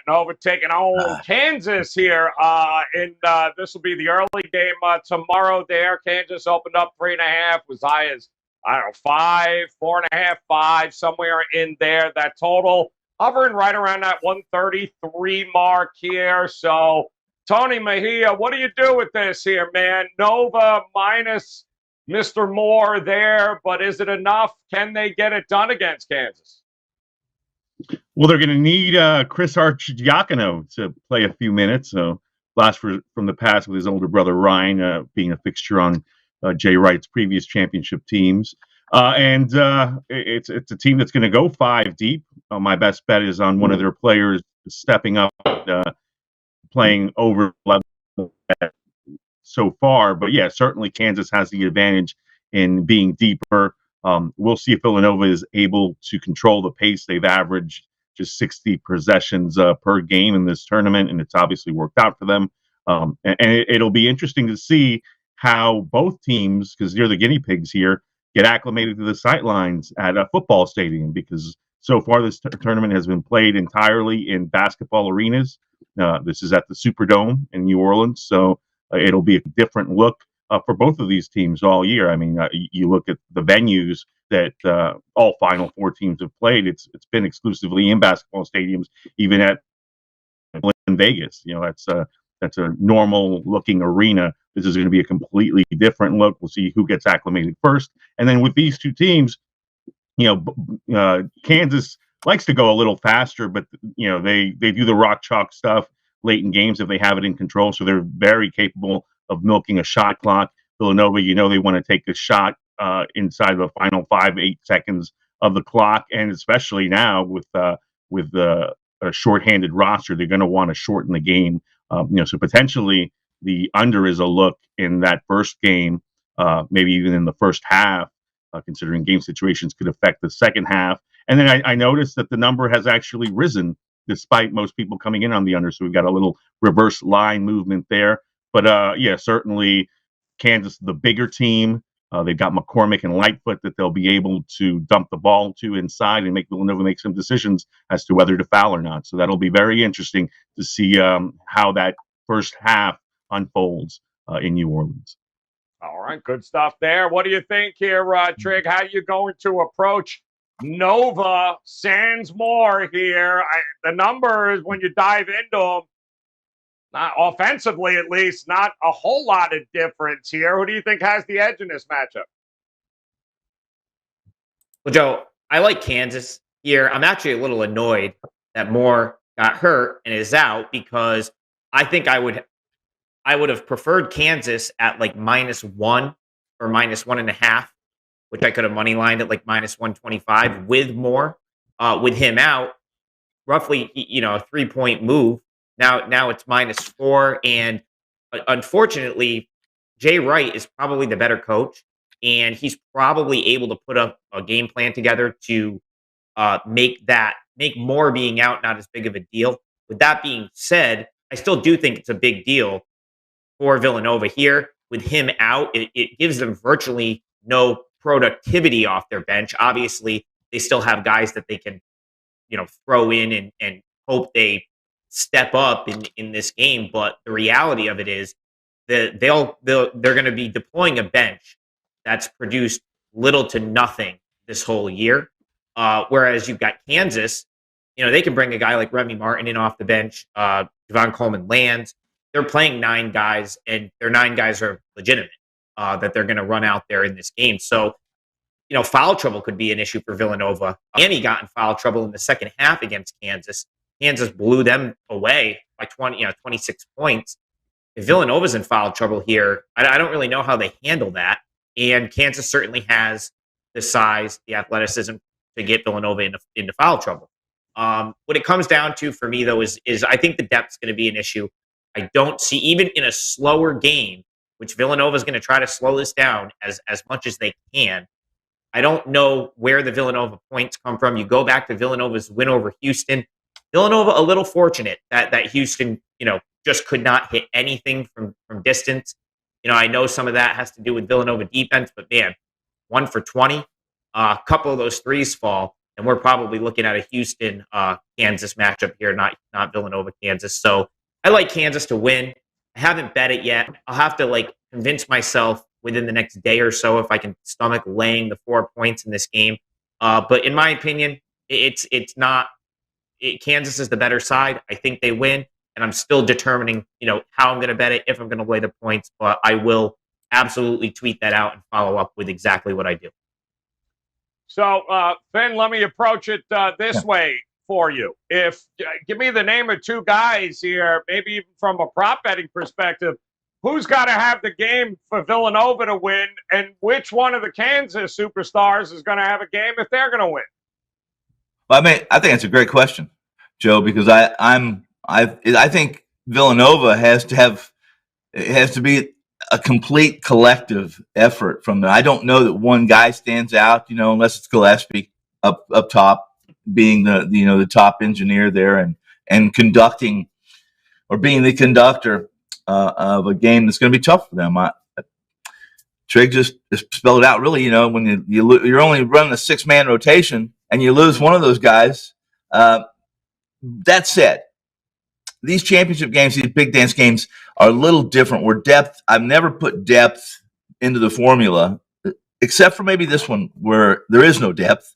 Nova taking on Kansas here. This will be the early game tomorrow there. Kansas opened up 3.5, was high as, I don't know, 5, 4.5, 5, somewhere in there. That total hovering right around that 133 mark here. So, Tony Mejia, what do you do with this here, man? Nova minus Mr. Moore there, but is it enough? Can they get it done against Kansas? Well, they're going to need Chris Archidiakono to play a few minutes. So, blast from the past with his older brother Ryan being a fixture on Jay Wright's previous championship teams. And it's a team that's going to go 5 deep. My best bet is on one of their players stepping up, playing over level so far. But yeah, certainly Kansas has the advantage in being deeper. We'll see if Villanova is able to control the pace. They've averaged just 60 possessions per game in this tournament, and it's obviously worked out for them. It'll be interesting to see how both teams, because they're the guinea pigs here, get acclimated to the sightlines at a football stadium, because so far this tournament has been played entirely in basketball arenas. This is at the Superdome in New Orleans, so it'll be a different look for both of these teams all year. I mean, you look at the venues that all Final Four teams have played. It's been exclusively in basketball stadiums, even at in Vegas. You know, that's a normal looking arena. This is going to be a completely different look. We'll see who gets acclimated first, and then with these two teams, you know, Kansas likes to go a little faster, but you know they do the rock chalk stuff late in games if they have it in control. So they're very capable of milking a shot clock. Villanova, you know, they want to take the shot inside the final 5-8 seconds of the clock, and especially now with a shorthanded roster, they're going to want to shorten the game. You know, so potentially the under is a look in that first game, maybe even in the first half, considering game situations could affect the second half. And then I noticed that the number has actually risen despite most people coming in on the under. So we've got a little reverse line movement there. But yeah, certainly Kansas, the bigger team. They've got McCormick and Lightfoot that they'll be able to dump the ball to inside and make Villanova make some decisions as to whether to foul or not. So that'll be very interesting to see how that first half unfolds in New Orleans. All right, good stuff there. What do you think here, Trig? How are you going to approach Nova sans more here? The numbers, when you dive into them, not offensively at least, not a whole lot of difference here. Who do you think has the edge in this matchup? Well, Joe, I like Kansas here. I'm actually a little annoyed that Moore got hurt and is out, because I think I would have preferred Kansas at like -1 or -1.5, which I could have money lined at like -125 with Moore. With him out, roughly, you know, a 3-point move. Now it's -4, and unfortunately, Jay Wright is probably the better coach, and he's probably able to put up a game plan together to make Moore being out not as big of a deal. With that being said, I still do think it's a big deal for Villanova here. With him out, it gives them virtually no productivity off their bench. Obviously, they still have guys that they can, you know, throw in and hope they step up in this game. But the reality of it is that they're going to be deploying a bench that's produced little to nothing this whole year. Whereas you've got Kansas, you know, they can bring a guy like Remy Martin in off the bench, Devon Coleman-Lands. They're playing 9 guys, and their 9 guys are legitimate, that they're going to run out there in this game. So, you know, foul trouble could be an issue for Villanova. And he got in foul trouble in the second half against Kansas. Kansas blew them away by 26 points. If Villanova's in foul trouble here, I don't really know how they handle that. And Kansas certainly has the size, the athleticism to get Villanova into foul trouble. What it comes down to for me, though, is I think the depth's going to be an issue. I don't see, even in a slower game, which Villanova is going to try to slow this down as much as they can. I don't know where the Villanova points come from. You go back to Villanova's win over Houston. Villanova a little fortunate that Houston, you know, just could not hit anything from distance. You know, I know some of that has to do with Villanova defense, but man, 1 for 20. A couple of those threes fall. and we're probably looking at a Houston Kansas matchup here, not Villanova Kansas. So I like Kansas to win. I haven't bet it yet. I'll have to like convince myself within the next day or so if I can stomach laying the 4 points in this game. But in my opinion, it's not. Kansas is the better side. I think they win, and I'm still determining, how I'm going to bet it, if I'm going to lay the points. But I will absolutely tweet that out and follow up with exactly what I do. So, Finn, let me approach it this way for you. Give me the name of two guys here, maybe even from a prop betting perspective. Who's got to have the game for Villanova to win, and which one of the Kansas superstars is going to have a game if they're going to win? Well, I think that's a great question, Joe, because I think Villanova has to be a complete collective effort from there. I don't know that one guy stands out, unless it's Gillespie up top, being the top engineer there and conducting or being the conductor of a game that's going to be tough for them. Trigg just spelled it out. Really, when you're only running a 6-man rotation and you lose one of those guys. That said, these championship games, these big dance games, are a little different. Where depth, I've never put depth into the formula, except for maybe this one where there is no depth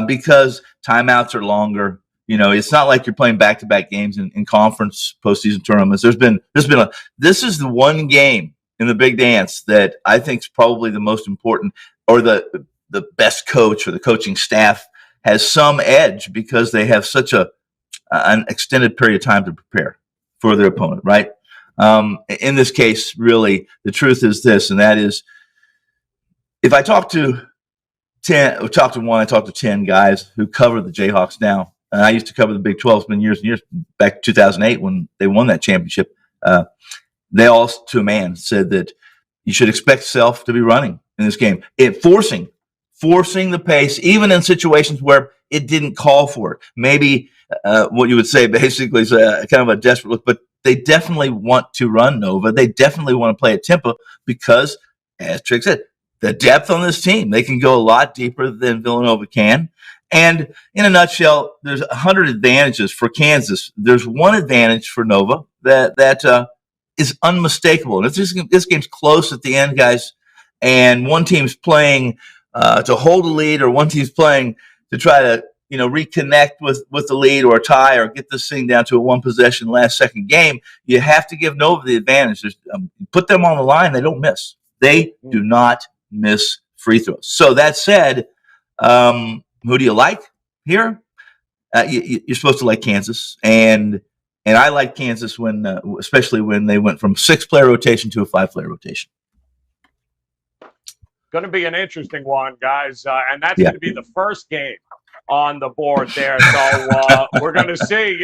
because timeouts are longer. It's not like you're playing back-to-back games in conference postseason tournaments. This is the one game in the big dance that I think is probably the most important, or the best coach or the coaching staff has some edge because they have such an extended period of time to prepare for their opponent, right? In this case, really, the truth is this, and that is, if I talk to 10 guys who cover the Jayhawks now, and I used to cover the Big 12. It's been years and years, back to 2008 when they won that championship. They all, to a man, said that you should expect yourself to be running in this game. Forcing the pace, even in situations where it didn't call for it. Maybe what you would say basically is kind of a desperate look, but they definitely want to run Nova. They definitely want to play at tempo because, as Trigg said, the depth on this team, they can go a lot deeper than Villanova can. And in a nutshell, there's 100 advantages for Kansas. There's one advantage for Nova that is unmistakable. And this game's close at the end, guys, and one team's playing to hold a lead, or one team's playing to try to reconnect with the lead or a tie or get this thing down to a one-possession last-second game, you have to give Nova the advantage. Put them on the line, they don't miss. They do not miss free throws. So that said, who do you like here? You're supposed to like Kansas, and I like Kansas especially when they went from 6-player rotation to a 5-player rotation. Going to be an interesting one, guys, and that's going to be the first game on the board there. So we're going to see